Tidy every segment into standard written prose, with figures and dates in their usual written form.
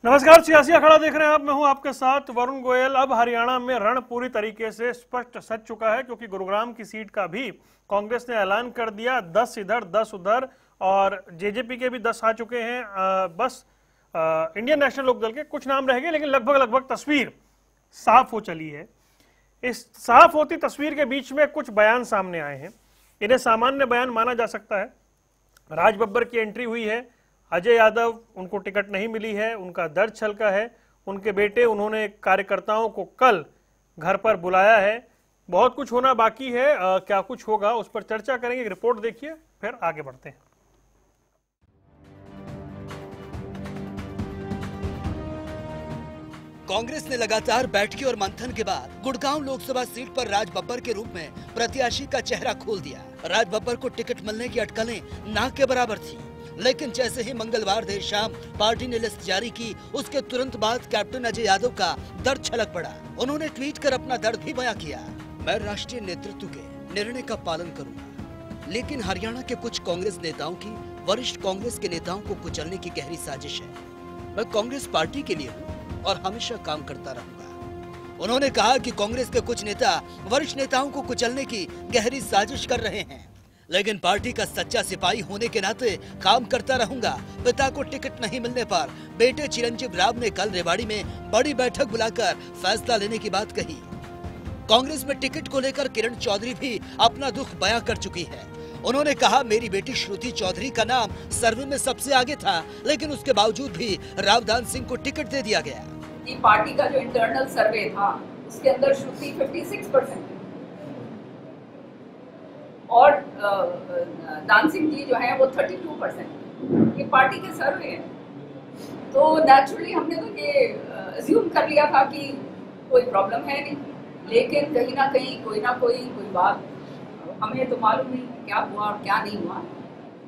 नमस्कार, सियासी अखाड़ा देख रहे हैं आप। मैं हूं आपके साथ वरुण गोयल। अब हरियाणा में रण पूरी तरीके से स्पष्ट सच चुका है, क्योंकि गुरुग्राम की सीट का भी कांग्रेस ने ऐलान कर दिया। 10 इधर 10 उधर, और जेजेपी के भी 10 आ चुके हैं। बस इंडियन नेशनल लोकदल के कुछ नाम रह गए, लेकिन लगभग तस्वीर साफ हो चली है। इस साफ होती तस्वीर के बीच में कुछ बयान सामने आए हैं। इन्हें सामान्य बयान माना जा सकता है। राज बब्बर की एंट्री हुई है। अजय यादव, उनको टिकट नहीं मिली है, उनका दर्द छलका है। उनके बेटे, उन्होंने कार्यकर्ताओं को कल घर पर बुलाया है। बहुत कुछ होना बाकी है। क्या कुछ होगा उस पर चर्चा करेंगे। एक रिपोर्ट देखिए, फिर आगे बढ़ते हैं। कांग्रेस ने लगातार बैठकी और मंथन के बाद गुड़गांव लोकसभा सीट पर राज बब्बर के रूप में प्रत्याशी का चेहरा खोल दिया। राज बब्बर को टिकट मिलने की अटकलें नाक के बराबर थी, लेकिन जैसे ही मंगलवार देर शाम पार्टी ने लिस्ट जारी की, उसके तुरंत बाद कैप्टन अजय यादव का दर्द छलक पड़ा। उन्होंने ट्वीट कर अपना दर्द भी बयां किया। मैं राष्ट्रीय नेतृत्व के निर्णय का पालन करूंगा, लेकिन हरियाणा के कुछ कांग्रेस नेताओं की वरिष्ठ कांग्रेस के नेताओं को कुचलने की गहरी साजिश है। मैं कांग्रेस पार्टी के लिए हूँ और हमेशा काम करता रहूंगा। उन्होंने कहा कि कांग्रेस के कुछ नेता वरिष्ठ नेताओं को कुचलने की गहरी साजिश कर रहे हैं, लेकिन पार्टी का सच्चा सिपाही होने के नाते काम करता रहूंगा। पिता को टिकट नहीं मिलने पर बेटे चिरंजीव राव ने कल रेवाड़ी में बड़ी बैठक बुलाकर फैसला लेने की बात कही। कांग्रेस में टिकट को लेकर किरण चौधरी भी अपना दुख बयां कर चुकी है। उन्होंने कहा, मेरी बेटी श्रुति चौधरी का नाम सर्वे में सबसे आगे था, लेकिन उसके बावजूद भी रावदान सिंह को टिकट दे दिया गया। पार्टी का जो इंटरनल सर्वे था, उसके अंदर श्रुति 56% और दान सिंह जी जो है वो 32%। ये पार्टी के सर्वे हैं, तो नेचुरली हमने तो ये अज्यूम कर लिया था कि कोई प्रॉब्लम है नहीं, लेकिन कहीं ना कहीं कोई बात हमें तो मालूम नहीं क्या हुआ और क्या नहीं हुआ,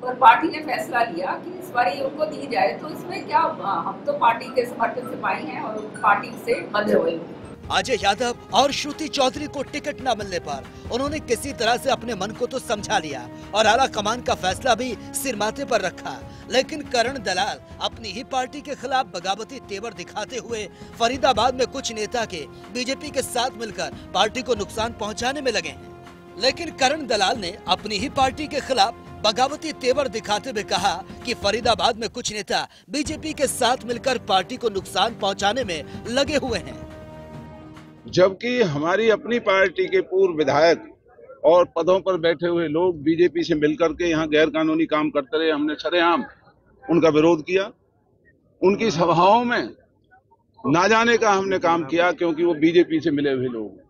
पर पार्टी ने फैसला लिया कि इस बार उनको दी जाए। तो इसमें क्या, हम तो पार्टी के समर्थित सिपाही हैं और पार्टी से बंधे हुए। अजय यादव और श्रुति चौधरी को टिकट न मिलने पर उन्होंने किसी तरह से अपने मन को तो समझा लिया और आला कमान का फैसला भी सिर माथे पर रखा, लेकिन करण दलाल अपनी ही पार्टी के खिलाफ बगावती तेवर दिखाते हुए फरीदाबाद में कुछ नेता के बीजेपी के साथ मिलकर पार्टी को नुकसान पहुंचाने में लगे हैं। लेकिन करण दलाल ने अपनी ही पार्टी के खिलाफ बगावती तेवर दिखाते हुए कहा कि फरीदाबाद में कुछ नेता बीजेपी के साथ मिलकर पार्टी को नुकसान पहुंचाने में लगे हुए हैं, जबकि हमारी अपनी पार्टी के पूर्व विधायक और पदों पर बैठे हुए लोग बीजेपी से मिलकर के यहाँ गैर कानूनी काम करते रहे। हमने सरेआम उनका विरोध किया। उनकी सभाओं में ना जाने का हमने काम किया, क्योंकि वो बीजेपी से मिले हुए लोग हैं।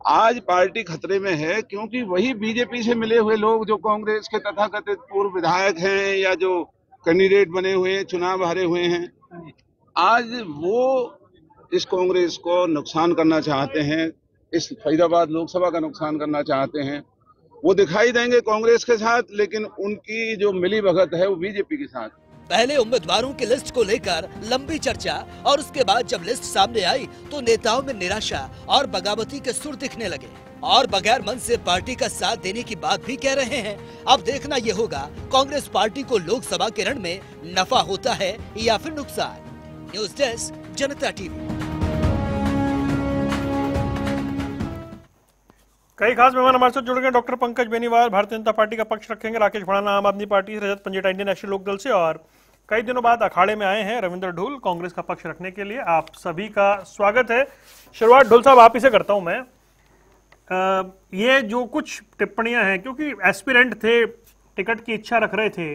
आज पार्टी खतरे में है, क्योंकि वही बीजेपी से मिले हुए लोग जो कांग्रेस के तथाकथित पूर्व विधायक हैं या जो कैंडिडेट बने हुए हैं, चुनाव हारे हुए हैं, आज वो इस कांग्रेस को नुकसान करना चाहते हैं, इस फरीदाबाद लोकसभा का नुकसान करना चाहते हैं। वो दिखाई देंगे कांग्रेस के साथ, लेकिन उनकी जो मिली भगत है वो बीजेपी के साथ। पहले उम्मीदवारों की लिस्ट को लेकर लंबी चर्चा, और उसके बाद जब लिस्ट सामने आई तो नेताओं में निराशा और बगावती के सुर दिखने लगे और बगैर मन से पार्टी का साथ देने की बात भी कह रहे हैं। अब देखना ये होगा कांग्रेस पार्टी को लोकसभा के रण में नफा होता है या फिर नुकसान। न्यूज डेस्क, जनता टीवी। कई खास मेहमान हमारे साथ जुड़ गए। डॉक्टर पंकज बेनीवाल भारतीय जनता पार्टी का पक्ष रखेंगे, राकेश भड़ाना आम आदमी पार्टी से, रजत पंजेटा इंडियन नेशनल लोकदल से, और कई दिनों बाद अखाड़े में आए हैं रविंद्र ढूल कांग्रेस का पक्ष रखने के लिए। आप सभी का स्वागत है। शुरुआत ढूल साहब आप ही से करता हूं मैं। ये जो कुछ टिप्पणियां हैं, क्योंकि एस्पिरेंट थे, टिकट की इच्छा रख रहे थे,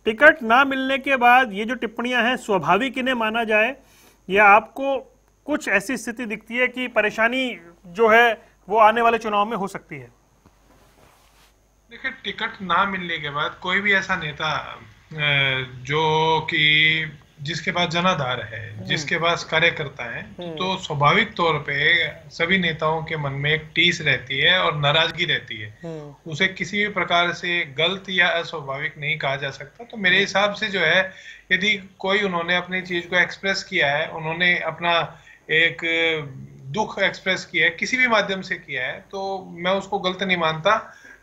टिकट ना मिलने के बाद ये जो टिप्पणियां हैं स्वाभाविक इन्हें माना जाए, या आपको कुछ ऐसी स्थिति दिखती है कि परेशानी जो है वो आने वाले चुनाव में हो सकती है? देखिए, टिकट ना मिलने के बाद कोई भी ऐसा नेता जो कि जिसके पास जनाधार है, जिसके पास कार्यकर्ता है, तो स्वाभाविक तौर पे सभी नेताओं के मन में एक टीस रहती है और नाराजगी रहती है। उसे किसी भी प्रकार से गलत या अस्वाभाविक नहीं कहा जा सकता। तो मेरे हिसाब से जो है, यदि कोई उन्होंने अपनी चीज को एक्सप्रेस किया है, उन्होंने अपना एक दुख एक्सप्रेस किया है, किसी भी माध्यम से किया है, तो मैं उसको गलत नहीं मानता।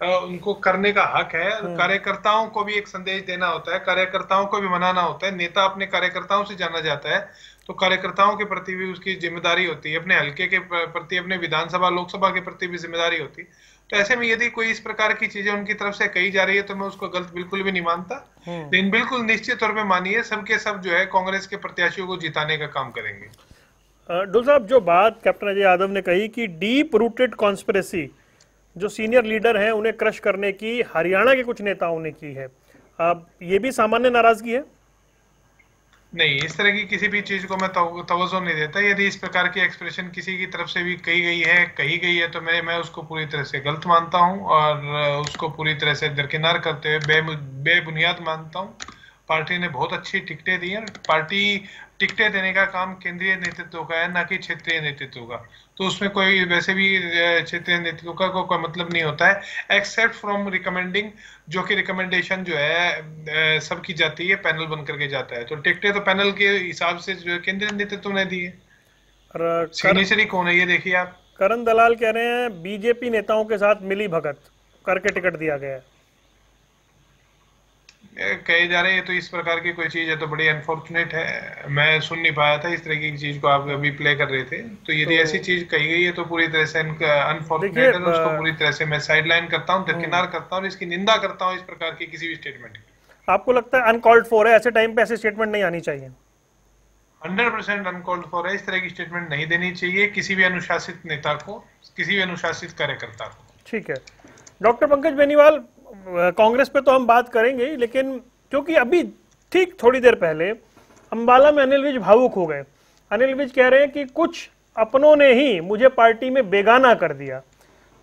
उनको करने का हक है। कार्यकर्ताओं को भी एक संदेश देना होता है, कार्यकर्ताओं को भी मनाना होता है। नेता अपने कार्यकर्ताओं से जाना जाता है, तो कार्यकर्ताओं के प्रति भी उसकी जिम्मेदारी होती है, अपने हल्के के प्रति, अपने विधानसभा लोकसभा के प्रति भी जिम्मेदारी होती है। तो ऐसे में यदि कोई इस प्रकार की चीजें उनकी तरफ से कही जा रही है तो मैं उसको गलत बिल्कुल भी नहीं मानता, लेकिन बिल्कुल निश्चित तौर पे मानिए सबके सब जो है कांग्रेस के प्रत्याशियों को जिताने का काम करेंगे। डोल साहब, जो बात कैप्टन अजय यादव ने कही कि डीप रूटेड कॉन्स्पिरेसी जो सीनियर लीडर हैं उन्हें क्रश करने की हरियाणा के कुछ नेताओं ने की है, अब ये भी सामान्य नाराजगी है? नहीं, इस तरह की किसी भी चीज को मैं तवज्जो नहीं देता। यदि इस प्रकार की एक्सप्रेशन किसी की तरफ से भी कही गई है तो मैं उसको पूरी तरह से गलत मानता हूं और उसको पूरी तरह से दरकिनार करते हुए बेबुनियाद मानता हूं। पार्टी ने बहुत अच्छी टिकटें दी हैं। पार्टी टिकटें देने का काम केंद्रीय नेतृत्व का है, ना कि क्षेत्रीय नेतृत्व का। तो उसमें कोई वैसे भी क्षेत्रीय नेतृत्व का कोई मतलब नहीं होता है, एक्सेप्ट फ्रॉम रिकमेंडिंग, जो कि रिकमेंडेशन जो है सबकी जाती है, पैनल बन करके जाता है। तो टिकटें तो पैनल के हिसाब से जो केंद्रीय नेतृत्व ने दी है। सिग्नेचरी कौन है ये देखिए आप। करण दलाल कह रहे हैं बीजेपी नेताओं के साथ मिली भगत करके टिकट दिया गया है। कहे जा रहे हैं तो इस प्रकार की कोई चीज है तो बड़ी अनफॉर्चुनेट है। मैं सुन नहीं पाया था इस तरह की चीज को, आप अभी प्ले कर रहे थे। तो यदि ऐसी चीज कही गई है तो पूरी तरह से अनफॉर्चुनेट है, उसको पूरी तरह से मैं साइडलाइन करता हूं, दरकिनार करता हूं और इसकी निंदा करता हूं इस प्रकार की किसी भी स्टेटमेंट की। आपको लगता है अनकॉल्ड फॉर है, ऐसे टाइम पे ऐसे स्टेटमेंट नहीं आनी चाहिए? 100% अनकॉल्ड फॉर है। इस तरह की स्टेटमेंट नहीं देनी चाहिए किसी भी अनुशासित नेता को, किसी भी अनुशासित कार्यकर्ता को। ठीक है डॉक्टर पंकज बेनीवाल, कांग्रेस पे तो हम बात करेंगे, लेकिन क्योंकि अभी ठीक थोड़ी देर पहले अंबाला में अनिल विज भावुक हो गए। अनिल विज कह रहे हैं कि कुछ अपनों ने ही मुझे पार्टी में बेगाना कर दिया।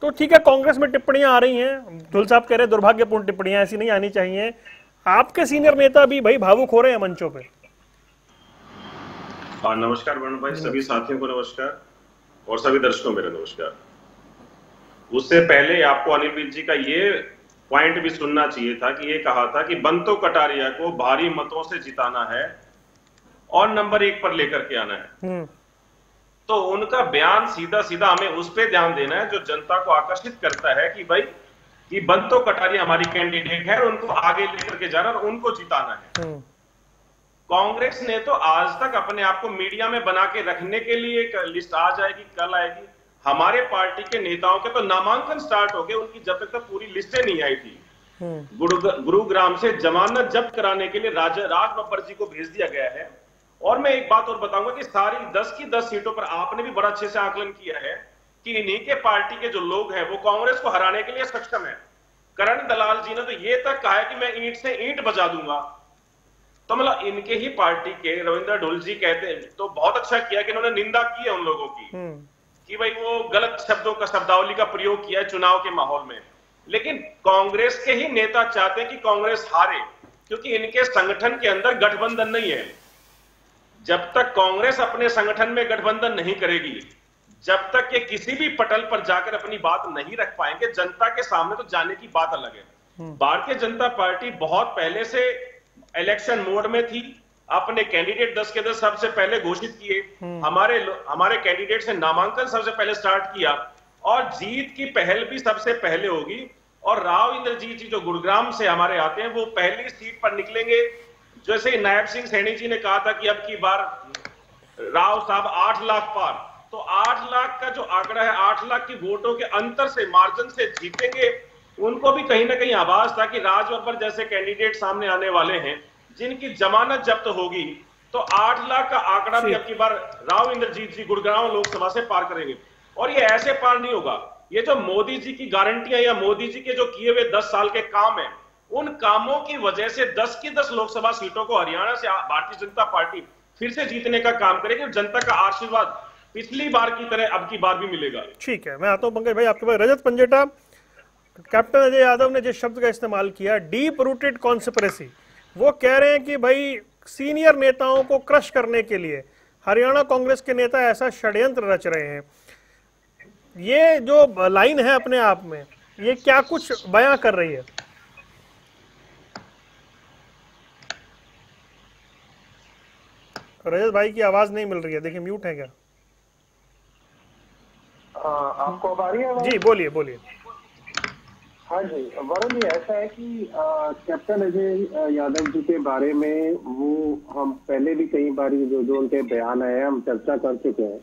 तो ठीक है, कांग्रेस में टिप्पणियां आ रही हैं, धुल साहब कह रहे हैं दुर्भाग्यपूर्ण टिप्पणियां, ऐसी नहीं आनी चाहिए। आपके सीनियर नेता भी भाई भावुक हो रहे हैं मंचों पे। नमस्कार वरुण भाई, सभी साथियों को नमस्कार और सभी दर्शकों मेरा नमस्कार। उससे पहले आपको अनिल विज जी का ये पॉइंट भी सुनना चाहिए था कि ये कहा था कि बंतो कटारिया को भारी मतों से जिताना है और नंबर 1 पर लेकर के आना है। तो उनका बयान सीधा सीधा हमें उस पर ध्यान देना है जो जनता को आकर्षित करता है कि भाई कि बंतो कटारिया हमारी कैंडिडेट है और उनको आगे लेकर के जाना और उनको जिताना है। कांग्रेस ने तो आज तक अपने आप को मीडिया में बना के रखने के लिए एक लिस्ट आज आएगी, कल आएगी। हमारे पार्टी के नेताओं के तो नामांकन स्टार्ट हो गए, उनकी जब तक पूरी लिस्टें नहीं आई थी। गुरुग्राम से जमानत जब्त कराने के लिए राज बब्बर जी को भेज दिया गया है। और मैं एक बात और बताऊंगा कि सारी 10 की 10 सीटों पर आपने भी बड़ा अच्छे से आकलन किया है कि इन्हीं के पार्टी के जो लोग हैं वो कांग्रेस को हराने के लिए सक्षम है। करण दलाल जी ने तो ये तक कहा है कि मैं ईंट से ईंट बजा दूंगा। तो मतलब इनके ही पार्टी के रविंद्र ढोल जी कहते हैं, तो बहुत अच्छा किया कि उन्होंने निंदा की है उन लोगों की कि भाई वो गलत शब्दों का, शब्दावली का प्रयोग किया है चुनाव के माहौल में। लेकिन कांग्रेस के ही नेता चाहते हैं कि कांग्रेस हारे, क्योंकि इनके संगठन के अंदर गठबंधन नहीं है। जब तक कांग्रेस अपने संगठन में गठबंधन नहीं करेगी, जब तक ये किसी भी पटल पर जाकर अपनी बात नहीं रख पाएंगे, जनता के सामने तो जाने की बात अलग है। भारतीय जनता पार्टी बहुत पहले से इलेक्शन मोड में थी, अपने कैंडिडेट 10 के 10 सबसे पहले घोषित किए, हमारे कैंडिडेट से नामांकन सबसे पहले स्टार्ट किया और जीत की पहल भी सबसे पहले होगी। और राव इंद्रजीत जी जो गुरुग्राम से हमारे आते हैं वो पहली सीट पर निकलेंगे। जैसे नायब सिंह सैनी जी ने कहा था कि अब की बार राव साहब 8 लाख पार, तो 8 लाख का जो आंकड़ा है, 8 लाख की वोटों के अंतर से, मार्जिन से जीतेंगे। उनको भी कहीं ना कहीं आभास था कि राज बब्बर जैसे कैंडिडेट सामने आने वाले हैं जिनकी जमानत जब्त होगी, तो 8 लाख का आंकड़ा भी अब की बार राव इंद्रजीत जी गुड़गांव लोकसभा से पार करेंगे। और ये ऐसे पार नहीं होगा, ये जो मोदी जी की गारंटियां या मोदी जी के जो किए हुए 10 साल के काम है, उन कामों की वजह से 10 की 10 लोकसभा सीटों को हरियाणा से भारतीय जनता पार्टी फिर से जीतने का काम करेगी। जनता का आशीर्वाद पिछली बार की तरह अब की बार भी मिलेगा। ठीक है, मैं आता हूं पंकज भाई आपके पास। रजत पंजेटा, कैप्टन अजय यादव ने जिस शब्द का इस्तेमाल किया, डीप रूटेड कॉन्स्पिरेसी, वो कह रहे हैं कि भाई सीनियर नेताओं को क्रश करने के लिए हरियाणा कांग्रेस के नेता ऐसा षड्यंत्र रच रहे हैं। ये जो लाइन है अपने आप में, ये क्या कुछ बयां कर रही है? रजत भाई की आवाज नहीं मिल रही है, देखिए म्यूट है क्या? आपको आ रही है? जी बोलिए बोलिए। हाँ जी वरुण जी, ऐसा है कि कैप्टन अजय यादव जी के बारे में वो हम पहले भी कई बार जो उनके बयान आए हम चर्चा कर चुके हैं।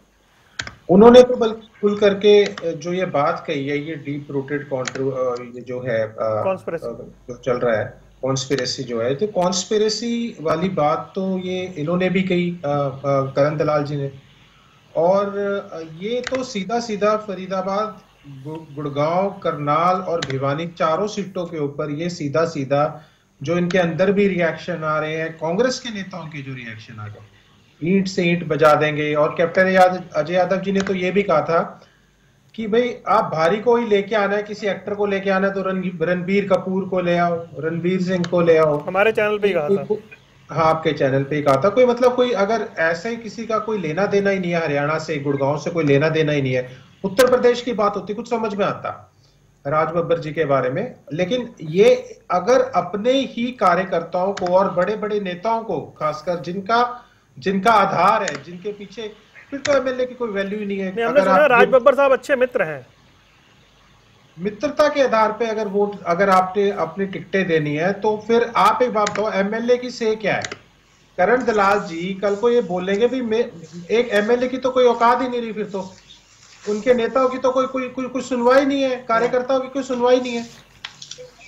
उन्होंने तो खुल करके जो ये बात कही है, ये डीप रूटेड ये जो है जो चल रहा है कॉन्स्पिरेसी जो है, तो कॉन्स्पिरेसी वाली बात तो ये इन्होंने भी कही करण दलाल जी ने, और ये तो सीधा सीधा फरीदाबाद, गुड़गांव, करनाल और भिवानी चारों सीटों के ऊपर ये सीधा सीधा जो इनके अंदर भी रिएक्शन आ रहे हैं, कांग्रेस के नेताओं के जो रिएक्शन आ गए, ईंट से ईंट बजा देंगे। और कैप्टन अजय यादव जी ने तो ये भी कहा था कि भाई आप भारी को ही लेके आना है, किसी एक्टर को लेके आना है तो रणबीर कपूर को ले आओ, रणवीर सिंह को ले आओ। हमारे चैनल पे ही कहा था। हाँ, आपके चैनल पे ही कहा था। कोई मतलब कोई अगर ऐसे ही किसी का कोई लेना देना ही नहीं है, हरियाणा से, गुड़गांव से कोई लेना देना ही नहीं है, उत्तर प्रदेश की बात होती, कुछ समझ में आता राज बब्बर जी के बारे में। लेकिन ये अगर अपने ही कार्यकर्ताओं को और बड़े बड़े नेताओं को, खासकर जिनका आधार है, जिनके पीछे, फिर तो एमएलए की कोई वैल्यू ही नहीं है। हमने सुना राज बब्बर साहब अच्छे मित्र हैं, मित्रता के आधार पे अगर वोट, अगर आपने अपनी टिकटें देनी है तो फिर आप एक बात बताओ, एमएलए की से क्या है? करण दलाल जी कल को ये बोलेंगे भी एक एमएलए की तो कोई औकात ही नहीं रही, फिर तो उनके नेताओं की तो कोई सुनवाई नहीं है, कार्यकर्ताओं की कोई सुनवाई नहीं है।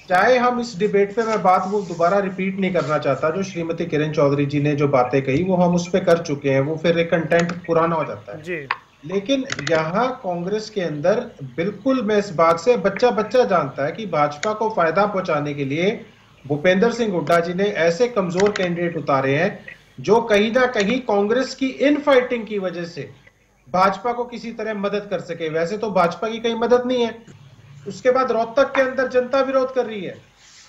चाहे हम इस डिबेट पे, मैं बात वो दोबारा रिपीट नहीं करना चाहता, जो श्रीमती किरण चौधरी जी ने जो बातें कही वो हम उस पे कर चुके हैं, वो फिर एक कंटेंट पुराना हो जाता है जी। लेकिन यहाँ कांग्रेस के अंदर बिल्कुल मैं इस बात से, बच्चा जानता है कि भाजपा को फायदा पहुंचाने के लिए भूपेंद्र सिंह हुड्डा जी ने ऐसे कमजोर कैंडिडेट उतारे हैं जो कहीं ना कहीं कांग्रेस की इन फाइटिंग की वजह से भाजपा को किसी तरह मदद कर सके। वैसे तो भाजपा की कहीं मदद नहीं है। उसके बाद रोहतक के अंदर जनता विरोध कर रही है,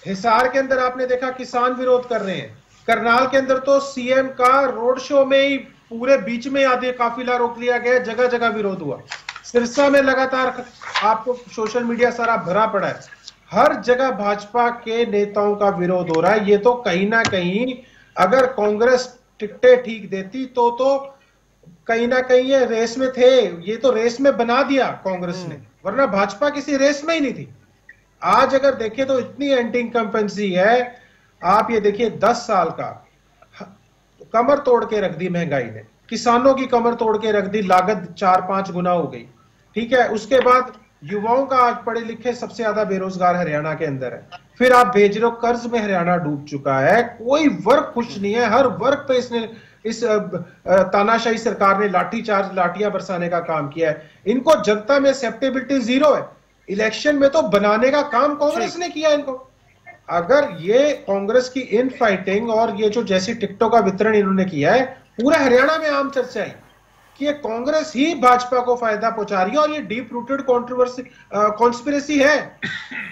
हिसार के अंदर आपने देखा किसान विरोध कर रहे हैं, करनाल के अंदर तो सीएम का रोड शो में ही पूरे बीच में आधे काफिला रोक लिया गया, जगह जगह विरोध हुआ। सिरसा में लगातार आपको सोशल मीडिया सारा भरा पड़ा है, हर जगह भाजपा के नेताओं का विरोध हो रहा है। ये तो कहीं ना कहीं अगर कांग्रेस टिकटें ठीक देती तो कहीं ना कहीं ये रेस में थे, ये तो रेस में बना दिया कांग्रेस ने, वरना भाजपा किसी रेस में ही नहीं थी। आज अगर देखें तो इतनी एंटी इनकम्पेंसी है, आप ये देखिए 10 साल का कमर तोड़ के रख दी महंगाई ने, किसानों की कमर तोड़ के रख दी, लागत 4-5 गुना हो गई, ठीक है। उसके बाद युवाओं का, आज पढ़े लिखे सबसे ज्यादा बेरोजगार हरियाणा के अंदर है। फिर आप भेज रहे हो, कर्ज में हरियाणा डूब चुका है, कोई वर्ग खुश नहीं है, हर वर्ग पे इस तानाशाही सरकार ने लाठियां बरसाने का काम किया है। इनको जनता में एक्सेप्टेबिलिटी 0 है, इलेक्शन में तो बनाने का काम कांग्रेस ने किया इनको। अगर ये कांग्रेस की इन फाइटिंग और ये जो जैसी टिकटों का वितरण इन्होंने किया है, पूरे हरियाणा में आम चर्चा है कि ये कांग्रेस ही भाजपा को फायदा पहुंचा रही है, और ये डीप रूटेड कंट्रोवर्सी कॉन्स्पिरेसी है,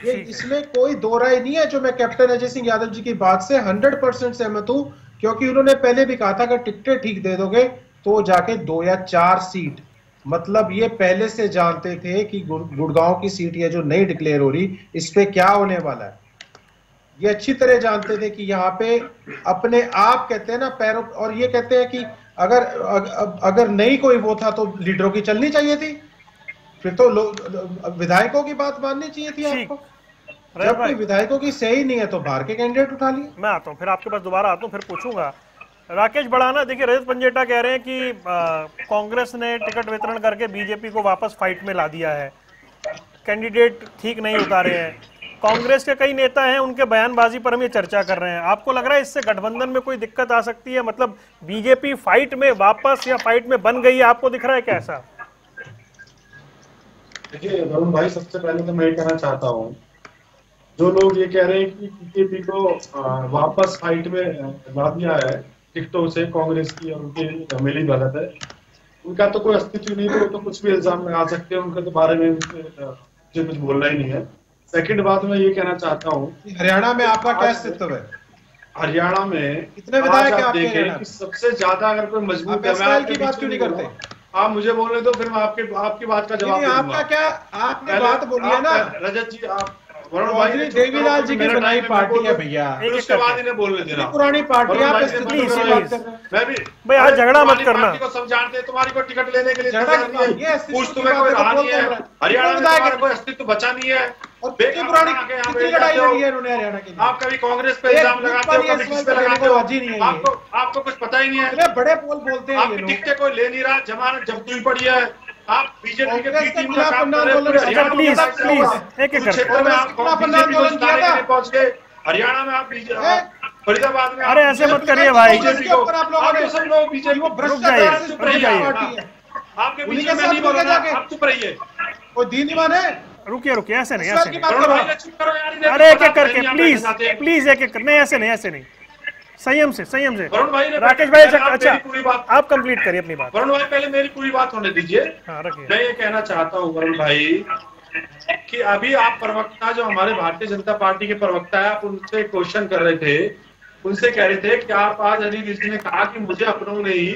ये इसमें कोई दो राय नहीं है। जो मैं कैप्टन अजय सिंह यादव जी की बात से 100% सहमत हूं, क्योंकि उन्होंने पहले भी कहा था कि टिकटें ठीक दे दोगे तो जाके 2 या 4 सीट, मतलब ये पहले से जानते थे कि गुड़गांव की सीट ये जो नई डिक्लेयर हो रही, इस पे क्या होने वाला है। ये अच्छी तरह जानते थे कि यहाँ पे अपने आप कहते हैं ना पैरों, और ये कहते हैं कि अगर नहीं कोई वो था तो लीडरों की चलनी चाहिए थी, फिर तो विधायकों की बात माननी चाहिए थी आपको। जब कोई विधायकों की सही नहीं है तो बाहर के कैंडिडेट उठा लिए। मैं आता हूँ, फिर आपके पास दोबारा आता हूँ, फिर पूछूंगा। राकेश बढ़ाना, देखिए रजत पंजेटा कह रहे हैं कि कांग्रेस ने टिकट वितरण करके बीजेपी को वापस फाइट में ला दिया है, कैंडिडेट ठीक नहीं उतारे हैं। कांग्रेस के कई नेता हैं, उनके बयानबाजी पर हम ये चर्चा कर रहे हैं। आपको लग रहा है इससे गठबंधन में कोई दिक्कत आ सकती है? मतलब बीजेपी फाइट में वापस या फाइट में बन गई है, आपको दिख रहा है कैसा? देखिए वरुण भाई, सबसे पहले तो मैं ये कहना चाहता हूँ, जो लोग ये कह रहे हैं कि बीजेपी को वापस फाइट में ला दिया है टिकटों से कांग्रेस की, और उनकी मिली भगत है, उनका तो कोई अस्तित्व नहीं, तो कुछ भी इल्जाम लगा सकते हैं, उनके तो बारे में मुझे कुछ बोलना ही नहीं है। सेकंड बात मैं ये कहना चाहता हूँ, हरियाणा में आपका क्या अस्तित्व है? हरियाणा में कितने विधायक आप देखें कि सबसे ज्यादा अगर कोई मजबूत है, की बात क्यों नहीं करते? आप मुझे बोलने दो, फिर मैं आपकी बात का जवाब दूंगा। आपका क्या, आपने बात बोली है ना रजत जी, आप वरुण भाई, देवीलाल जी की बनाई पार्टी है भैया, उसके बाद इन्हें बोलने देना, पुरानी पार्टी आप मैं भी भाई आज झगड़ा मत करना, को सब जानते हैं, तुम्हारी को टिकट लेने के लिए कुछ तुम्हें कोई रहा नहीं है, हरियाणा में कोई अस्तित्व बचा नहीं है, और कितनी पुरानी कितनी लड़ाई लड़ी है इन्होंने हरियाणा के लिए। आप कभी कांग्रेस पे इल्जाम लगाते हो, कभी किस पे लगाते हो, आपको कुछ पता ही नहीं है। बड़े बोल बोलते हैं, आपकी टिकटें कोई ले नहीं रहा, जमानत जब्त हुई पड़ी है। आप बीजेपी के बी टीम का काम कर रहे हो। प्लीज एक एक क्षेत्र में आप पहुंच गए, हरियाणा में आप फरीदाबाद में। अरे ऐसे मत करिए भाई, सब लोग बीजेपी आपके पीछे में नहीं बोल रहा, आप चुप रहिए। कोई दीन ईमान है? रुकिए रुकिए, ऐसे नहीं, ऐसे नहीं। अरे एक एक करके प्लीज प्लीज, एक एक नहीं, ऐसे नहीं, ऐसे नहीं, संयम से संयम से। राकेश भाई अच्छा आप कंप्लीट करिए अपनी बात। वरुण भाई पहले मेरी पूरी बात होने दीजिए। हाँ रखिए। मैं ये कहना चाहता हूँ वरुण भाई कि अभी आप प्रवक्ता, जो हमारे भारतीय जनता पार्टी के प्रवक्ता है, आप उनसे क्वेश्चन कर रहे थे, उनसे कह रहे थे कि आप आज अनिल विज ने कहा कि मुझे अपनों ने ही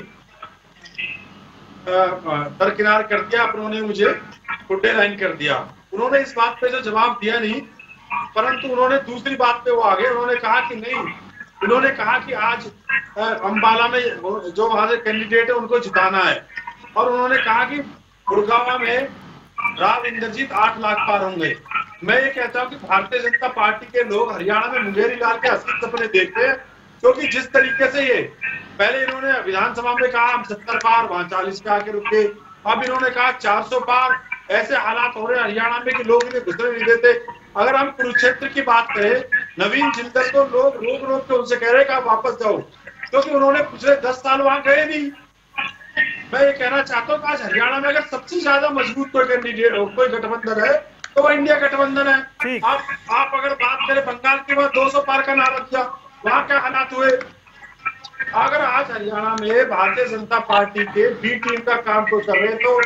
दरकिनार कर दिया, अपनों ने मुझे फुटे लाइन कर दिया। उन्होंने इस बात पे जो जवाब दिया नहीं, परंतु उन्होंने दूसरी बात पे वो आगे उन्होंने कहा कि नहीं, उन्होंने कहा कि आज अंबाला में जो वहां से कैंडिडेट है उनको जिताना है, और उन्होंने कहा कि गुड़गांव में राव इंद्रजीत 8 लाख पार होंगे। मैं ये कहता हूँ कि भारतीय जनता पार्टी के लोग हरियाणा में मुंगेरी लाल के असली सपने देखते हैं, क्योंकि जिस तरीके से ये पहले इन्होंने विधानसभा में कहा हम 70 पार, वहां 40 पे आके रुके, अब इन्होंने कहा 400 पार। ऐसे हालात हो रहे हैं हरियाणा में कि लोग इन्हें घुसने नहीं देते। अगर हम कुरुक्षेत्र की बात करें, नवीन जिंदल को लोग रोक रोक के उनसे कह रहे हैं कि आप वापस जाओ, क्योंकि उन्होंने पिछले 10 साल वहां गए नहीं। मैं ये कहना चाहता हूँ कि आज हरियाणा में अगर सबसे ज्यादा मजबूत कोई कैंडिडेट, कोई गठबंधन है तो वो इंडिया गठबंधन है। आप अगर बात करें बंगाल के बाद 200 पार का नारा दिया, वहां क्या हालात हुए। अगर आज हरियाणा में भारतीय जनता पार्टी के बी टीम का काम कोई कर रहे हैं तो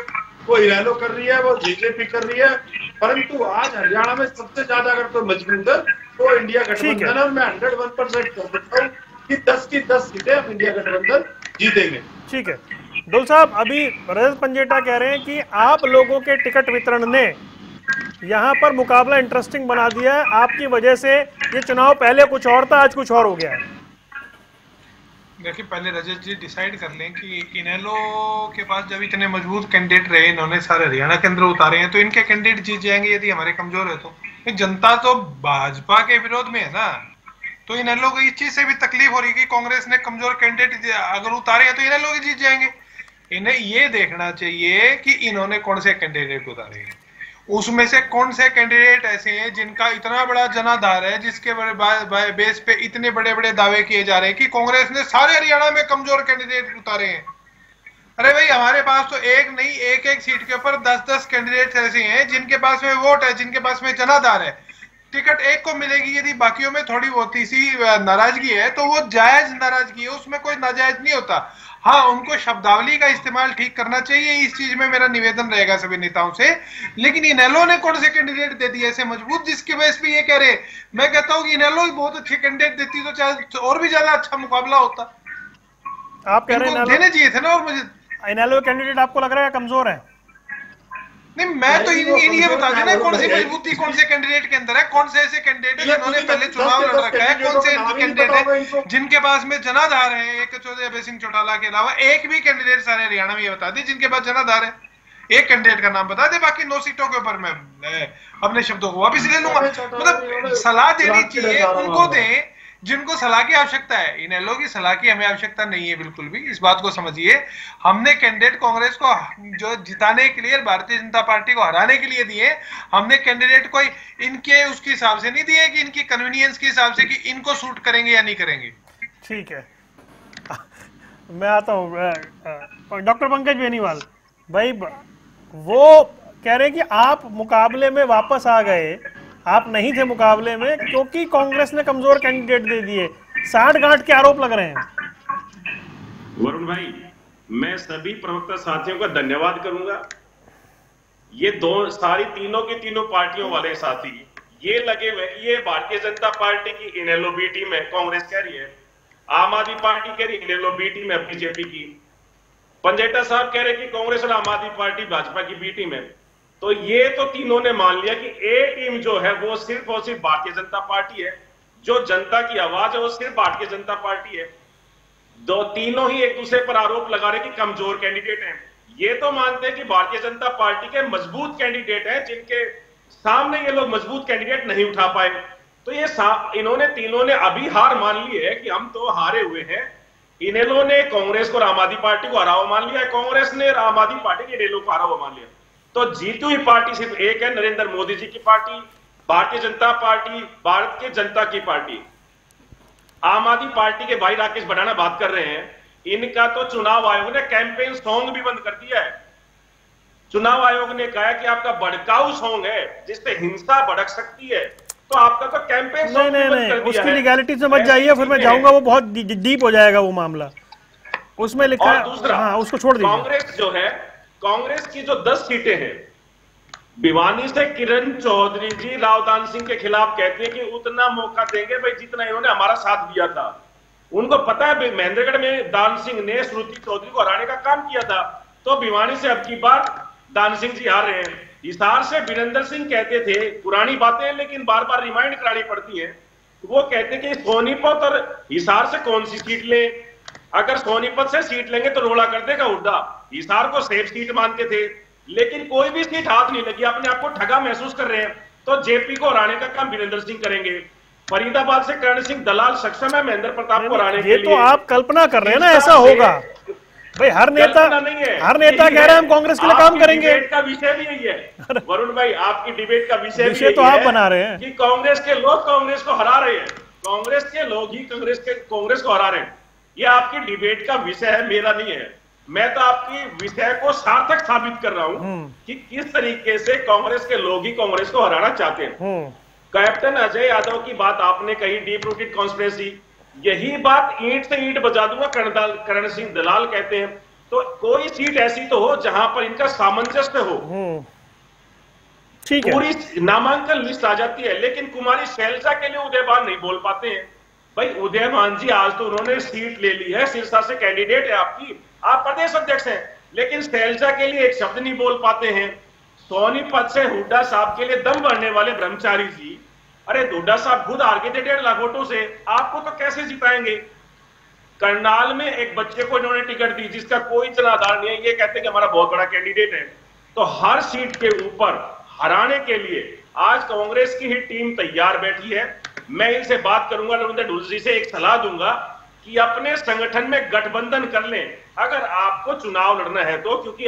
वो इनेलो कर रही है, वो जेजेपी कर रही है, परंतु आज हरियाणा में सबसे ज्यादा अगर कोई मजबूत है तो इंडिया गठबंधन है। और मैं 101% कह सकता हूँ कि 10 की 10 सीटें हम इंडिया गठबंधन जीतेंगे। ठीक है डोल साहब, अभी रजत पंजेटा कह रहे हैं कि आप लोगों के टिकट वितरण ने यहाँ पर मुकाबला इंटरेस्टिंग बना दिया है, आपकी वजह से ये चुनाव पहले कुछ और था, आज कुछ और हो गया है। देखिए पहले रजत जी डिसाइड कर लें कि इनेलो के पास जब इतने मजबूत कैंडिडेट रहे, इन्होंने सारे हरियाणा के अंदर उतारे हैं, तो इनके कैंडिडेट जीत जाएंगे यदि हमारे कमजोर है तो। जनता तो भाजपा के विरोध में है ना, तो इनेलो को इस चीज से भी तकलीफ हो रही है कि कांग्रेस ने कमजोर कैंडिडेट अगर उतारे हैं तो इनेलो के जीत जाएंगे। इन्हें ये देखना चाहिए कि इन्होंने कौन से कैंडिडेट उतारे हैं, उसमें से कौन से कैंडिडेट ऐसे हैं जिनका इतना बड़ा जनाधार है, जिसके बड़े बेस पे इतने बड़े बड़े दावे किए जा रहे हैं कि कांग्रेस ने सारे हरियाणा में कमजोर कैंडिडेट उतारे हैं। अरे भाई हमारे पास तो एक नहीं, एक एक सीट के ऊपर 10-10 कैंडिडेट ऐसे हैं जिनके पास में वोट है, जिनके पास में जनाधार है। टिकट एक को मिलेगी, यदि बाकियों में थोड़ी बहुत सी नाराजगी है तो वो जायज नाराजगी है, उसमें कोई नाजायज नहीं होता। हाँ, उनको शब्दावली का इस्तेमाल ठीक करना चाहिए, इस चीज में मेरा निवेदन रहेगा सभी नेताओं से। लेकिन इनेलो ने कौन से कैंडिडेट दे दिए ऐसे मजबूत जिसके बेस पे ये कह रहे, मैं कहता हूँ कि इनेलो ही बहुत अच्छे कैंडिडेट देती तो चाहे और भी ज्यादा अच्छा मुकाबला होता। आप कह रहे हैं देने चाहिए थे ना। और मुझे इनेलो कैंडिडेट आपको लग रहा है कमजोर है? नहीं, मैं तो ये बता देना कौन सी मजबूती कौन से कैंडिडेट के अंदर है, कौन से ऐसे कैंडिडेट है जिन्होंने पहले चुनाव लड़ रखा है, कौन से कैंडिडेट है जिनके पास में जनाधार है। एक अभय सिंह चौटाला के अलावा एक भी कैंडिडेट सारे हरियाणा में ये बता दे जिनके पास जनाधार है। एक कैंडिडेट का नाम बता दे, बाकी 9 सीटों के ऊपर मैं अपने शब्दों को वापिस ले लूंगा। मतलब सलाह देनी चाहिए उनको दें जिनको सलाह की आवश्यकता है। इनेलो की सलाह की हमें आवश्यकता नहीं है बिल्कुल भी, इस बात को समझिए। हमने कैंडिडेट कांग्रेस को जो जिताने के लिए, भारतीय जनता पार्टी को हराने के लिए दिए, हमने कैंडिडेट कोई इनके उसके हिसाब से नहीं दिए कि इनकी कन्वीनियंस के हिसाब से कि इनको सूट करेंगे या नहीं करेंगे। ठीक है, मैं आता हूँ डॉक्टर पंकज बेनीवाल भाई। वो कह रहे हैं कि आप मुकाबले में वापस आ गए, आप नहीं थे मुकाबले में क्योंकि कांग्रेस ने कमजोर कैंडिडेट दे दिए। 60-गांठ के आरोप लग रहे हैं। वरुण भाई, मैं सभी प्रवक्ता साथियों का धन्यवाद करूंगा। ये सारी तीनों की तीनों पार्टियों वाले साथी ये लगे हुए, ये भारतीय जनता पार्टी की इनेलो बी टीम है, कांग्रेस कह रही है, आम आदमी पार्टी कह रही है इनेलो बी टीम है बीजेपी की, पंजेटा साहब कह रहे कि कांग्रेस और आम आदमी पार्टी भाजपा की बी टीम है। तो ये तो तीनों ने मान लिया कि ए टीम जो है वो सिर्फ और सिर्फ भारतीय जनता पार्टी है, जो जनता की आवाज है वो सिर्फ भारतीय जनता पार्टी है। तीनों ही एक दूसरे पर आरोप लगा रहे कि कमजोर कैंडिडेट हैं। ये तो मानते हैं कि भारतीय जनता पार्टी के मजबूत कैंडिडेट हैं, जिनके सामने ये लोग मजबूत कैंडिडेट नहीं उठा पाए। तो ये इन्होंने तीनों ने अभी हार मान ली है कि हम तो हारे हुए हैं। इनेलो ने कांग्रेस को और आम आदमी पार्टी को हरा हुआ मान लिया, कांग्रेस ने आम आदमी पार्टी ने इनेलो को हरा हुआ मान लिया। तो जीती हुई पार्टी सिर्फ एक है, नरेंद्र मोदी जी की पार्टी, भारतीय जनता पार्टी, भारत की जनता की पार्टी। आम आदमी पार्टी के भाई राकेश भड़ाना बात कर रहे हैं, इनका तो चुनाव आयोग ने कैंपेन सॉन्ग भी बंद कर दिया है। चुनाव आयोग ने कहा कि आपका भड़काऊ सॉन्ग है जिससे हिंसा भड़क सकती है, तो आपका तो कैंपेन सॉन्ग भी बंद कर दिया उसकी है। लीगैलिटी से मत जाइए, फिर मैं जाऊंगा, वो बहुत डीप हो जाएगा वो मामला। उसमें लिखा है, दूसरा, हाँ, उसको छोड़ दीजिए। कांग्रेस जो है, कांग्रेस की जो 10 सीटें हैं, भिवानी से किरण चौधरी जी रावदान सिंह के खिलाफ कहते हैं कि उतना मौका देंगे भाई जितना इन्होंने हमारा साथ दिया था। उनको पता है महेंद्रगढ़ में दान सिंह ने श्रुति चौधरी को हराने का काम किया था, तो भिवानी से अब की बार दान सिंह जी हार रहे हैं। हिसार से वीरेंद्र सिंह कहते थे, पुरानी बातें लेकिन बार बार रिमाइंड करानी पड़ती है, वो कहते कि सोनीपत और हिसार से कौन सी सीट ले, अगर सोनीपत से सीट लेंगे तो रोड़ा कर देगा हुड्डा। हिसार को सेफ सीट मानते थे, लेकिन कोई भी सीट हाथ नहीं लगी, अपने आप को ठगा महसूस कर रहे हैं। तो जेपी को हराने का काम वीरेंद्र सिंह करेंगे। फरीदाबाद से करण सिंह दलाल सक्षम है महेंद्र प्रताप को हराने के लिए। ये तो आप कल्पना कर रहे हैं ना, ऐसा होगा भाई। हर नेता कह रहे हैं हम कांग्रेस के लिए काम करेंगे। डिबेट का विषय भी यही है वरुण भाई, आपकी डिबेट का विषय तो आप बना रहे हैं कि कांग्रेस के लोग कांग्रेस को हरा रहे हैं, कांग्रेस के लोग ही कांग्रेस को हरा रहे हैं। ये आपकी डिबेट का विषय है, मेरा नहीं है। मैं तो आपकी विषय को सार्थक साबित कर रहा हूं कि किस तरीके से कांग्रेस के लोग ही कांग्रेस को हराना चाहते हैं। कैप्टन अजय यादव की बात आपने कही, डीप रूटेड कॉन्स्पिरेसी, यही बात ईंट से ईंट बजा दूंगा। करण सिंह दलाल कहते हैं तो कोई सीट ऐसी तो हो जहां पर इनका सामंजस्य हो, ठीक है, पूरी नामांकन लिस्ट आ जाती है। लेकिन कुमारी शैलजा के लिए उदयमान नहीं बोल पाते हैं। भाई उदयमान जी आज तो उन्होंने सीट ले ली है, सिरसा से कैंडिडेट है आपकी, आप प्रदेश अध्यक्ष हैं, लेकिन शैलजा के लिए एक शब्द नहीं बोल पाते हैं। सोनीपत से हुड्डा साहब के लिए दम भरने वाले ब्रह्मचारी जी, अरे हुड्डा साहब खुद हार गए थे 1.5 लाख वोटों से, आपको तो कैसे जिताएंगे। करनाल में एक बच्चे को इन्होंने टिकट दी जिसका कोई जनाधार नहीं है, ये कहते हैं कि हमारा बहुत बड़ा कैंडिडेट है। तो हर सीट के ऊपर हराने के लिए आज कांग्रेस की ही टीम तैयार बैठी है। मैं इनसे बात करूंगा, रविंद्र ढुलसी से एक सलाह दूंगा कि अपने संगठन में गठबंधन कर लें अगर आपको चुनाव लड़ना है तो, क्योंकि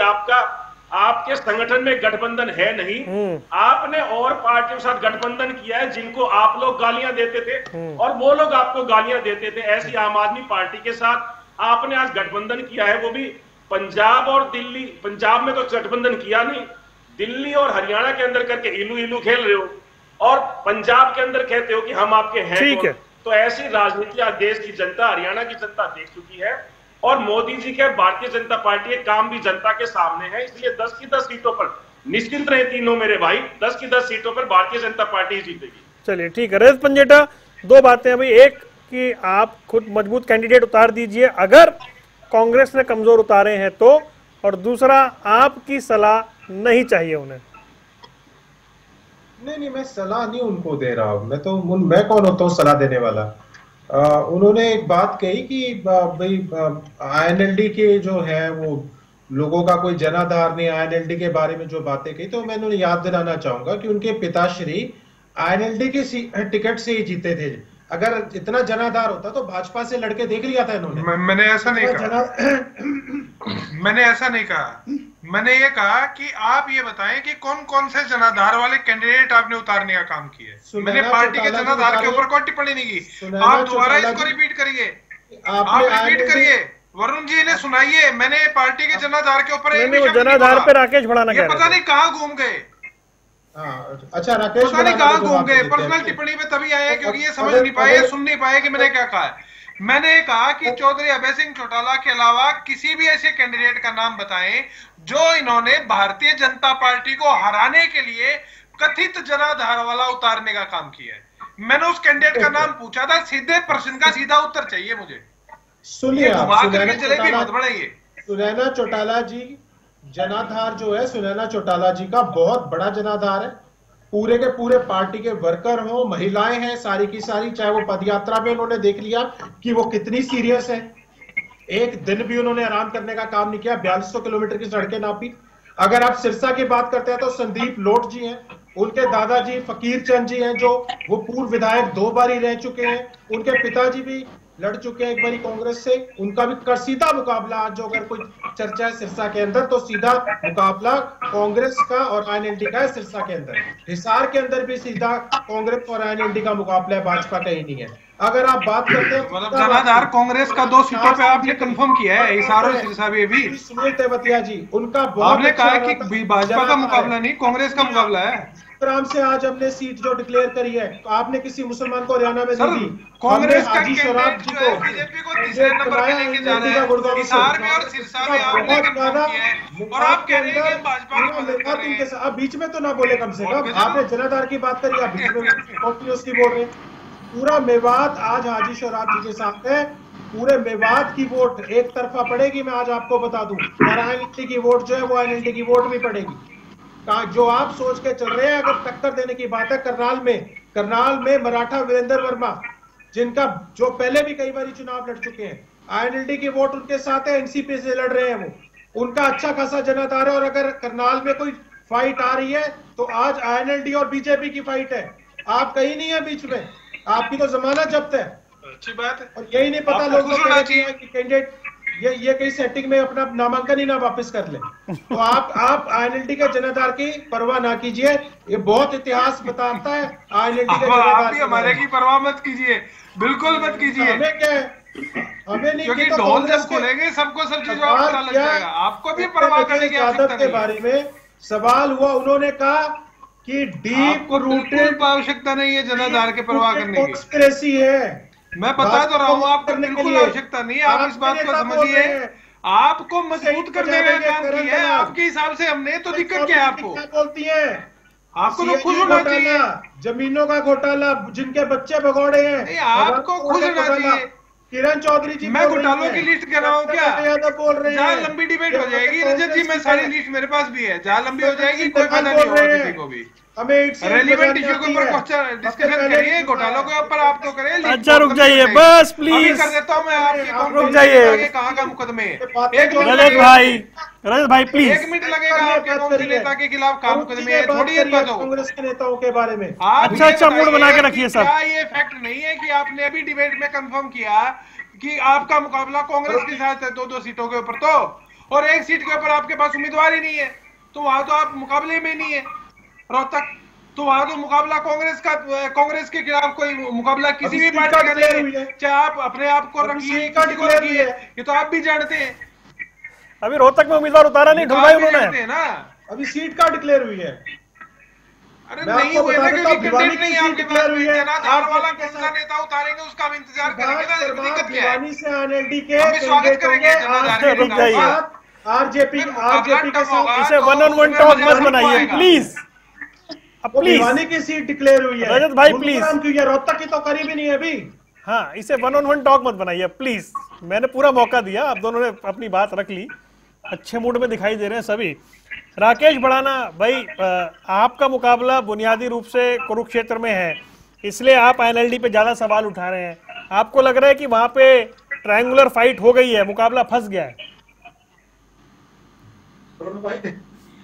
आपके संगठन में गठबंधन है नहीं। आपने और पार्टियों के साथ गठबंधन किया है जिनको आप लोग गालियां देते थे और वो लोग आपको गालियां देते थे। ऐसी आम आदमी पार्टी के साथ आपने आज गठबंधन किया है, वो भी पंजाब और दिल्ली। पंजाब में तो गठबंधन किया नहीं, दिल्ली और हरियाणा के अंदर करके इलू इलू खेल रहे हो और पंजाब के अंदर कहते हो कि हम आपके हैं। ठीक है, तो ऐसी राजनीति आज देश की जनता, हरियाणा की जनता देख चुकी है और मोदी जी के भारतीय जनता पार्टी के काम भी जनता के सामने है। इसलिए 10 की 10 सीटों पर निश्चिंत रहे तीनों मेरे भाई, 10 की 10 सीटों पर भारतीय जनता पार्टी जीतेगी। चलिए ठीक है। रजत पंजेटा, दो बातें अभी, एक कि आप खुद मजबूत कैंडिडेट उतार दीजिए अगर कांग्रेस ने कमजोर उतारे हैं तो, और दूसरा आपकी सलाह नहीं चाहिए उन्हें। नहीं, मैं सलाह नहीं उनको दे रहा हूं, मैं कौन होता हूँ सलाह देने वाला। उन्होंने एक बात कही कि भाई आईएनएलडी के जो है वो लोगों का कोई जनाधार नहीं, आईएनएलडी के बारे में जो बातें कही, तो मैं उन्हें याद दिलाना चाहूंगा कि उनके पिताश्री आईएनएलडी के टिकट से ही जीते थे। अगर इतना जनाधार होता तो भाजपा से लड़के देख लिया था इन्होंने। मैंने ऐसा नहीं कहा, मैंने ऐसा नहीं कहा। मैंने ये कहा कि आप ये बताएं कि कौन कौन से जनाधार वाले कैंडिडेट आपने उतारने का काम किया है। मैंने पार्टी के जनाधार के ऊपर कोई टिप्पणी नहीं की। आप दोबारा इसको रिपीट करिए, आप रिपीट करिए, वरुण जी ने सुनाइए। मैंने पार्टी के जनाधार के ऊपर जनाधार पे राकेश भड़ाना कह रहे थे, पता नहीं कहाँ घूम गए। अच्छा, राकेश पता नहीं कहाँ घूम गए, पर्सनल टिप्पणी पे तभी आए क्योंकि ये समझ नहीं पाए, सुन नहीं पाए कि मैंने क्या कहा है। मैंने कहा कि चौधरी अभय सिंह चौटाला के अलावा किसी भी ऐसे कैंडिडेट का नाम बताएं जो इन्होंने भारतीय जनता पार्टी को हराने के लिए कथित जनाधार वाला उतारने का काम किया है। मैंने उस कैंडिडेट का नाम पूछा था, सीधे प्रश्न का सीधा उत्तर चाहिए मुझे। सुनिए, सुनैना चौटाला जी जनाधार जो है, सुनैना चौटाला जी का बहुत बड़ा जनाधार है। पूरे के पूरे पार्टी के वर्कर हो, महिलाएं हैं सारी की सारी, चाहे वो पदयात्रा में उन्होंने देख लिया कि वो कितनी सीरियस है। एक दिन भी उन्होंने आराम करने का काम नहीं किया, 4200 किलोमीटर की सड़कें नापी। अगर आप सिरसा की बात करते हैं तो संदीप लोट जी हैं, उनके दादाजी फकीर चंद जी हैं, जो वो पूर्व विधायक 2 बार रह चुके हैं। उनके पिताजी भी लड़ चुके हैं एक बारी कांग्रेस से। उनका भी सीधा मुकाबला आज जो अगर कोई चर्चा है सिरसा के अंदर, तो सीधा मुकाबला कांग्रेस का और आईएनएलडी का है सिरसा के अंदर। हिसार के अंदर भी सीधा कांग्रेस और आईएनएलडी का मुकाबला है, भाजपा कहीं नहीं है। अगर आप बात करते हैं मतलब जनाधार कांग्रेस का 2 सीटों पे आपने कंफर्म किया है, हिसार और सिरसा में भी। सुनील तेवतिया जी, उनका बहुत आपने कहा कि भाजपा का मुकाबला नहीं, कांग्रेस का मुकाबला है। राम से आज हमने सीट जो डिक्लेयर करी है, तो आपने किसी मुसलमान को हरियाणा में नहीं दी। कांग्रेस का हाजी शराब जी को बीजेपी को तीसरे नंबर पे लेके जा रहे हैं, हिसार में और सिरसा में आपने कंफर्म किया है, और आप कह रहे हैं कि भाजपा की मदद कर रहे हैं। अब बीच में तो ना बोले कम से कम। आपने जनाधार की बात करी, आप बीच में कंटिन्यूअसली बोल रहे हैं। पूरा मेवात आज हाजी शराब जी के साथ है। पूरे मेवात की वोट एक तरफा पड़ेगी, मैं आज आपको बता दूं। और आईएनएलडी की वोट जो है वो आईएनएलडी की वोट भी पड़ेगी। जो आप सोच के चल रहे हैं, अगर टक्कर देने की बात है करनाल में मराठा वीरेंद्र वर्मा, जिनका जो पहले भी कई बार चुनाव लड़ चुके हैं, आईएनएलडी की वोट उनके साथ है, एनसीपी से लड़ रहे हैं वो। उनका अच्छा खासा जनाधार है। और अगर करनाल में कोई फाइट आ रही है तो आज आईएनएलडी और बीजेपी की फाइट है। आप कहीं नहीं है बीच में, आपकी तो जमानत जब्त है। अच्छी बात है। और यही नहीं पता लोगों को कि कैंडिडेट ये कई सेटिंग में अपना नामांकन ही ना वापस कर ले। तो आप आईएनएलडी के जनाधार की परवाह ना कीजिए, ये बहुत इतिहास बताता है आईएनएलडी के जनाधार की। हमारे की परवाह मत कीजिए, बिल्कुल मत कीजिए। हमें क्या है, हमें नहीं, क्योंकि ढोल जब खुलेंगे सबको सब चीजों का पता लग जाएगा। आपको भी परवाह करने की आवश्यकता के बारे में सवाल हुआ, उन्होंने कहा कि डीप रूटेड आवश्यकता नहीं है जनाधार के परवाह करने की, कॉन्स्पिरेसी है। मैं बता तो रहा हूँ आपको, बिल्कुल आवश्यकता नहीं है। आप इस बात को समझिए, आपको मजबूत करने का काम किया है आपके हिसाब से हमने, तो दिक्कत क्या है आपको? बोलती है आपको तो खुश होना चाहिए। जमीनों का घोटाला, जिनके बच्चे भगोड़े हैं, आपको खुश होना चाहिए। किरण चौधरी जी, मैं घोटालों की लिस्ट कर रहा हूँ क्या? यादव बोल रहे हैं। जहाँ लंबी डिबेट हो जाएगी रजत जी, मैं सारी लिस्ट मेरे पास भी है, जहाँ लंबी हो जाएगी कोई फायदा नहीं होगा किसी को भी। हमें रेलिवेंट इश्यू के ऊपर डिस्कशन करिए, घोटालों के ऊपर आप तो करें। अच्छा रुक जाइए बस प्लीज, कर देता हूँ मैं आपके, रुक जाइए। कहाँ का मुकदमे? रजत भाई प्लीज, 1 मिनट लगेगा आपके कांग्रेस नेता के खिलाफ कहाँ मुकदमे है? थोड़ी देर बाद कांग्रेस के नेताओं के बारे में अच्छा मूड बना के रखिए सब। क्या ये फैक्ट नहीं है कि आपने अभी डिबेट में कंफर्म किया कि आपका मुकाबला कांग्रेस के साथ है 2-2 सीटों के ऊपर, तो और 1 सीट के ऊपर आपके पास उम्मीदवार ही नहीं है, तो वहां तो आप मुकाबले में नहीं है। रोहतक तो वहां तो मुकाबला कांग्रेस के खिलाफ कोई मुकाबला किसी भी पार्टी का नहीं है, चाहे आप अपने आप को रखिए किसी को रखिए, ये तो आप भी जानते हैं। अभी रोहतक में उम्मीदवार उतारा नहीं, ढूंढा उन्होंने ना, अभी सीट का डिक्लेयर हुई है। अरे नहीं हुए ना, क्योंकि कैंडिडेट नहीं आपके पास में, जनाधार वाला कौन सा नेता उतारेंगे उसका हम इंतजार करेंगे ना। दिक्कत क्या है? से आईएनएलडी के हम स्वागत करेंगे जनाधार के आरजेपी के साथ। इसे 1-on-1 टॉक मत बनाइए प्लीज। भिवानी की सीट डिक्लेयर हुई है, रजत भाई प्लीज। रोहतक की तो करीब ही नहीं है अभी। हाँ, इसे 1-on-1 टॉक मत बनाइए प्लीज। मैंने पूरा मौका दिया, आप दोनों ने अपनी बात रख ली, अच्छे मूड में दिखाई दे रहे हैं सभी। राकेश बढ़ाना भाई, आपका मुकाबला बुनियादी रूप से कुरुक्षेत्र में है, इसलिए आप आईएनएलडी पे ज्यादा सवाल उठा रहे हैं। आपको लग रहा है कि वहां पे ट्रायंगुलर फाइट हो गई है, मुकाबला फंस गया है? भाई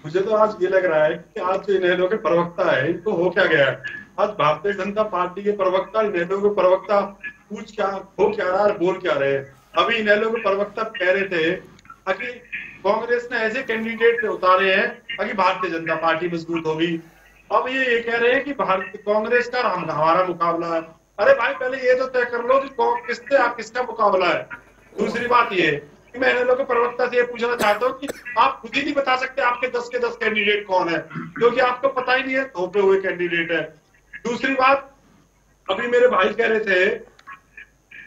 मुझे तो आज ये लग रहा है कि आज जो इनेलो के प्रवक्ता है, इनको हो क्या गया है? आज भारतीय जनता पार्टी के प्रवक्ता इनेलो के प्रवक्ता हो क्या रहा है, बोल क्या रहे? अभी इनेलो के प्रवक्ता कह रहे थे कि कांग्रेस ने ऐसे कैंडिडेट उतारे हैं ताकि भारतीय जनता पार्टी मजबूत होगी। अब ये कह रहे हैं कि कांग्रेस का हमारा मुकाबला है। अरे भाई पहले ये तो तय कर लो कि किसका मुकाबला है। दूसरी बात ये कि मैं इनेलो के प्रवक्ता से ये पूछना चाहता हूँ कि आप खुद ही नहीं बता सकते आपके 10 के 10 कैंडिडेट कौन है, क्योंकि आपको पता ही नहीं है, थोपे हुए कैंडिडेट है। दूसरी बात, अभी मेरे भाई कह रहे थे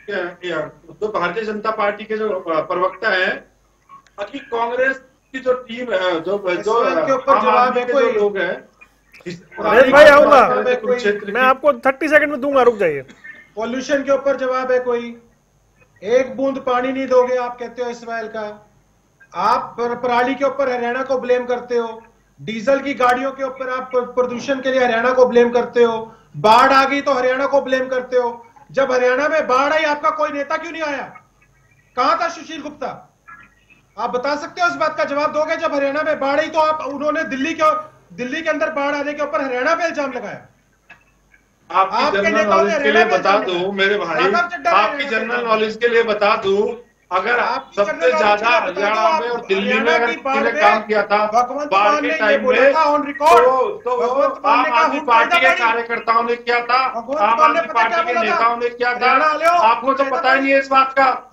तो भारतीय जनता पार्टी के जो प्रवक्ता है कि कांग्रेस की जो टीम है, जो के ऊपर जवाब है कोई लोग हैं। भाई आऊंगा, मैं आपको 30 सेकंड में दूंगा, रुक जाइए। पॉल्यूशन के ऊपर जवाब है कोई? 1 बूंद पानी नहीं दोगे आप कहते हो इसराइल का। आप पराली के ऊपर हरियाणा को ब्लेम करते हो, डीजल की गाड़ियों के ऊपर आप प्रदूषण के लिए हरियाणा को ब्लेम करते हो, बाढ़ आ गई तो हरियाणा को ब्लेम करते हो। जब हरियाणा में बाढ़ आई आपका कोई नेता क्यों नहीं आया? कहां था सुशील गुप्ता? आप बता सकते हो, इस बात का जवाब दोगे? जब हरियाणा में बाढ़ आई तो आप उन्होंने दिल्ली के दिल्ली के अंदर बाढ़ आने के ऊपर हरियाणा पे इल्जाम लगाया। आपकी जनरल नॉलेज के लिए बता दूं मेरे भाई, आपकी जनरल नॉलेज के लिए बता दूं, अगर सबसे ज्यादा हरियाणा में और दिल्ली में अगर किसी ने काम किया था बाढ़ के टाइम में, तो आम आदमी पार्टी के कार्यकर्ताओं ने किया था, आम आदमी पार्टी के नेताओं ने किया था। आपको तो पता ही नहीं है इस बात का। आप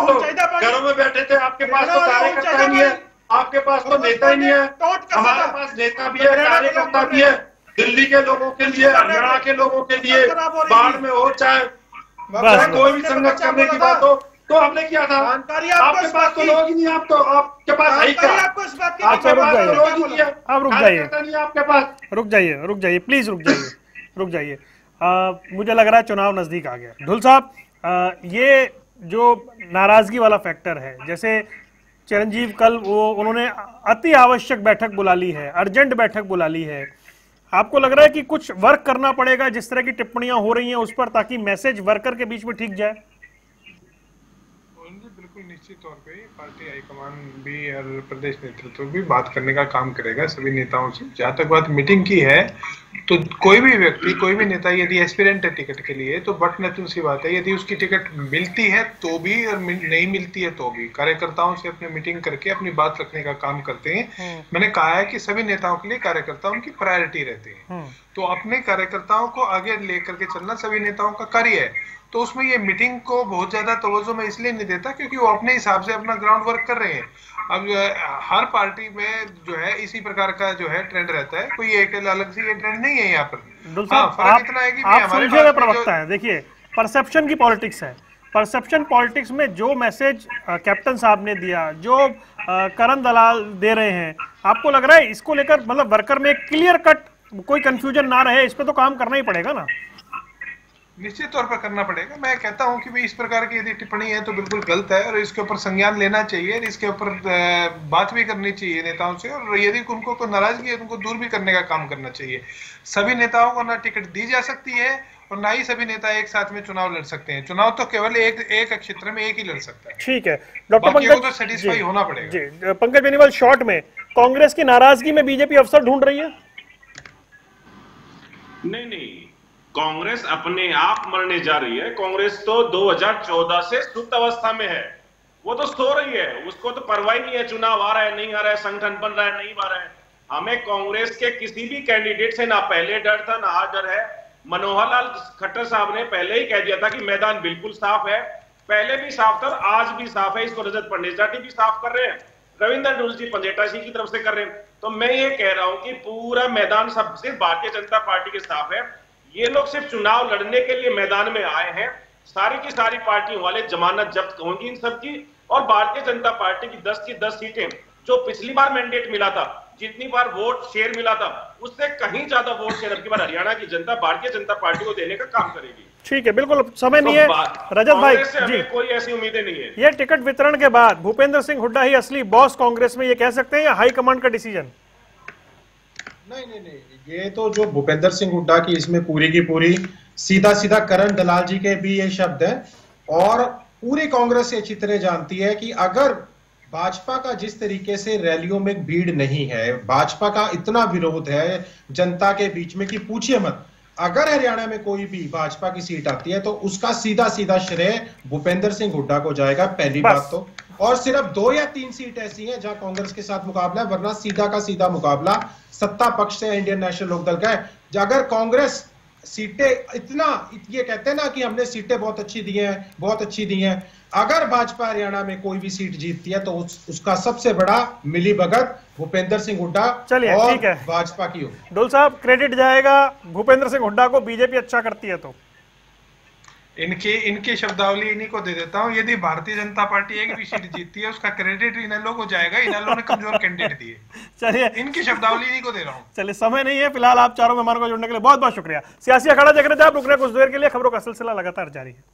तो घरों में बैठे थे, आपके पास तो कार्यकर्ता ही नहीं है, आपके पास तो नेता ही नहीं है। हमारे पास नेता भी है, कार्यकर्ता भी है। दिल्ली के लोगों के लिए, हरियाणा के लोगों के लिए, बाढ़ में हो चाहे कोई भी संघर्ष करने की बात हो, तो हमने किया था। आपके पास तो लोग ही नहीं, आप तो आपके पास है क्या? अच्छा रुक जाइए, अब रुक जाइए, आपके पास रुक जाइए प्लीज रुक जाइए। मुझे लग रहा है चुनाव नजदीक आ गया। ढुल साहब, ये जो नाराजगी वाला फैक्टर है, जैसे चिरंजीव कल उन्होंने अति आवश्यक बैठक बुला ली है, अर्जेंट बैठक बुला ली है, आपको लग रहा है कि कुछ वर्क करना पड़ेगा जिस तरह की टिप्पणियां हो रही हैं उस पर, ताकि मैसेज वर्कर के बीच में ठीक जाए? बिल्कुल निश्चित तौर पे पार्टी हाईकमान भी और प्रदेश नेतृत्व भी बात करने का काम करेगा सभी नेताओं से। जहां तक बात मीटिंग की है, तो कोई भी व्यक्ति, कोई भी नेता यदि एस्पिरेंट है टिकट के लिए, तो बट नेचुरल सी बात है, यदि उसकी टिकट मिलती है तो भी और नहीं मिलती है तो भी कार्यकर्ताओं से अपने मीटिंग करके अपनी बात रखने का काम करते हैं। मैंने कहा है कि सभी नेताओं के लिए कार्यकर्ता उनकी प्रायोरिटी रहती है, तो अपने कार्यकर्ताओं को आगे लेकर के चलना सभी नेताओं का कार्य है। तो उसमें ये मीटिंग को बहुत ज्यादा तवज्जो मैं इसलिए नहीं देता क्योंकि वो अपने हिसाब से अपना ग्राउंड वर्क कर रहे हैं। अब हर पार्टी में जो है इसी प्रकार का जो है ट्रेंड रहता है, कोई एक अलग से ये ट्रेंड नहीं है यहाँ पर। फर्क इतना है कि हमारे प्रवक्ता है, देखिए परसेप्शन की पॉलिटिक्स है। परसेप्शन पॉलिटिक्स में जो मैसेज कैप्टन साहब ने दिया, जो करण दलाल दे रहे हैं, आपको लग रहा है इसको लेकर मतलब वर्कर में क्लियर कट कोई कंफ्यूजन ना रहे, इस पे तो काम करना ही पड़ेगा ना? निश्चित तौर पर करना पड़ेगा। मैं कहता हूं कि भाई इस प्रकार की यदि टिप्पणी है तो बिल्कुल गलत है और इसके ऊपर संज्ञान लेना चाहिए, इसके ऊपर बात भी करनी चाहिए नेताओं से, और यदि उनको कोई नाराजगी है उनको दूर भी करने का काम करना चाहिए। सभी नेताओं को ना टिकट दी जा सकती है और ना ही सभी नेता एक साथ में चुनाव लड़ सकते हैं। चुनाव तो केवल एक क्षेत्र में एक ही लड़ सकता है। ठीक है डॉक्टर पंकज, तो सेटिस्फाई होना पड़ेगा। जी पंकज बेनीवाल, शॉर्ट में कांग्रेस की नाराजगी में बीजेपी अवसर ढूंढ रही है? नहीं, कांग्रेस अपने आप मरने जा रही है। कांग्रेस तो 2014 से सुप्त अवस्था में है, वो तो सो रही है, उसको तो परवाह नहीं है चुनाव आ रहा है नहीं आ रहा है, संगठन बन रहा है नहीं बन रहा है। हमें कांग्रेस के किसी भी कैंडिडेट से ना पहले डर था ना आज डर है। मनोहर लाल खट्टर साहब ने पहले ही कह दिया था कि मैदान बिल्कुल साफ है, पहले भी साफ था आज भी साफ है। इसको रजत पंडेजाटी भी साफ कर रहे हैं, रविंदर ढुल जी पंजेटा जी की तरफ से कर रहे हैं। तो मैं ये कह रहा हूं कि पूरा मैदान सब सिर्फ भारतीय जनता पार्टी के साफ है। ये लोग सिर्फ चुनाव लड़ने के लिए मैदान में आए हैं। सारी की सारी पार्टियों वाले जमानत जब्त होंगी इन सब की, और भारतीय जनता पार्टी की 10 की 10 सीटें जो पिछली बार मैंडेट मिला था, जितनी बार वोट शेयर मिला था, उससे कहीं ज्यादा वोट शेयर अब की बार हरियाणा की जनता भारतीय जनता पार्टी को देने का काम करेगी। ठीक है, बिल्कुल समय नहीं है रजत भाई जी, कोई ऐसी उम्मीदें नहीं है। ये टिकट वितरण के बाद भूपेंद्र सिंह हुड्डा ही असली बॉस कांग्रेस में, ये कह सकते हैं या हाईकमांड का डिसीजन? नहीं, ये तो जो भूपेंद्र सिंह हुड्डा की इसमें पूरी की पूरी सीधा करण दलाल जी के भी ये शब्द है, और पूरी कांग्रेस ये अच्छी तरह जानती है कि अगर भाजपा का जिस तरीके से रैलियों में भीड़ नहीं है, भाजपा का इतना विरोध है जनता के बीच में कि पूछिए मत, अगर हरियाणा में कोई भी भाजपा की सीट आती है तो उसका सीधा श्रेय भूपेंद्र सिंह हुड्डा को जाएगा, पहली बात तो। और सिर्फ 2 या 3 सीट ऐसी हैं जहां कांग्रेस के साथ मुकाबला है, वरना सीधा का सीधा मुकाबला सत्ता पक्ष से इंडियन नेशनल लोकदल का है। अगर कांग्रेस सीटें इतना, ये कहते हैं ना कि हमने सीटें बहुत अच्छी दी हैं, अगर भाजपा हरियाणा में कोई भी सीट जीतती है तो उसका सबसे बड़ा मिली भगत भूपेंद्र सिंह हुड्डा और भाजपा की होगी। डोल साहब, क्रेडिट जाएगा भूपेंद्र सिंह हुड्डा को, बीजेपी अच्छा करती है तो? इनकी शब्दावली इन्हीं को दे देता हूं। यदि भारतीय जनता पार्टी एक भी सीट जीतती है उसका क्रेडिट इनेलो को जाएगा, इनेलो ने कमजोर कैंडिडेट दिए। चलिए, इनकी शब्दावली इन्हीं को दे रहा हूं। चलिए, समय नहीं है फिलहाल। आप चारों मेहमानों को जुड़ने के लिए बहुत बहुत शुक्रिया। सियासी अखाड़ा देख रहे थे आप, रुक रहे कुछ देर के लिए। खबरों का सिलसिला लगातार जारी है।